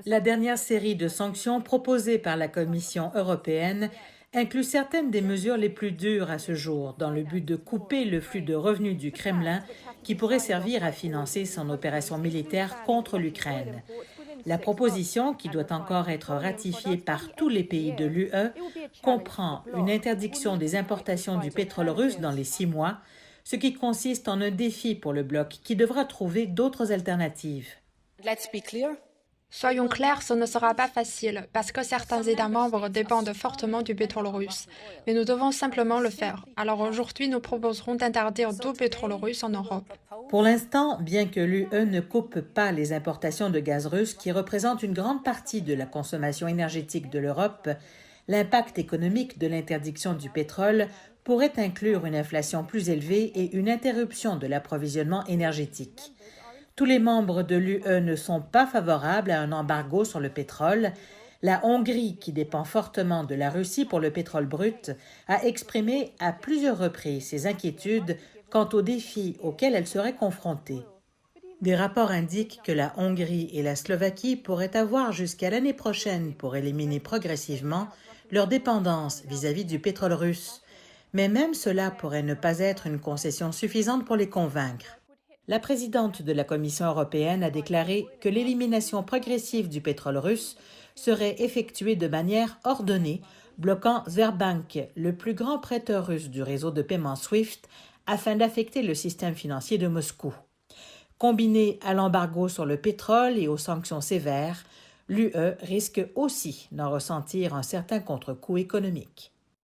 La dernière série de sanctions proposées par la Commission européenne inclut certaines des mesures les plus dures à ce jour, dans le but de couper le flux de revenus du Kremlin qui pourrait servir à financer son opération militaire contre l'Ukraine. La proposition, qui doit encore être ratifiée par tous les pays de l'UE, comprend une interdiction des importations du pétrole russe dans les 6 mois, ce qui consiste en un défi pour le bloc qui devra trouver d'autres alternatives. Soyons clairs, ce ne sera pas facile, parce que certains États membres dépendent fortement du pétrole russe. Mais nous devons simplement le faire. Alors aujourd'hui, nous proposerons d'interdire tout pétrole russe en Europe. Pour l'instant, bien que l'UE ne coupe pas les importations de gaz russe qui représentent une grande partie de la consommation énergétique de l'Europe, l'impact économique de l'interdiction du pétrole pourrait inclure une inflation plus élevée et une interruption de l'approvisionnement énergétique. Tous les membres de l'UE ne sont pas favorables à un embargo sur le pétrole. La Hongrie, qui dépend fortement de la Russie pour le pétrole brut, a exprimé à plusieurs reprises ses inquiétudes quant aux défis auxquels elle serait confrontée. Des rapports indiquent que la Hongrie et la Slovaquie pourraient avoir jusqu'à l'année prochaine pour éliminer progressivement leur dépendance vis-à-vis du pétrole russe. Mais même cela pourrait ne pas être une concession suffisante pour les convaincre. La présidente de la Commission européenne a déclaré que l'élimination progressive du pétrole russe serait effectuée de manière ordonnée, bloquant Sberbank, le plus grand prêteur russe du réseau de paiement SWIFT, afin d'affecter le système financier de Moscou. Combiné à l'embargo sur le pétrole et aux sanctions sévères, l'UE risque aussi d'en ressentir un certain contre-coup économique.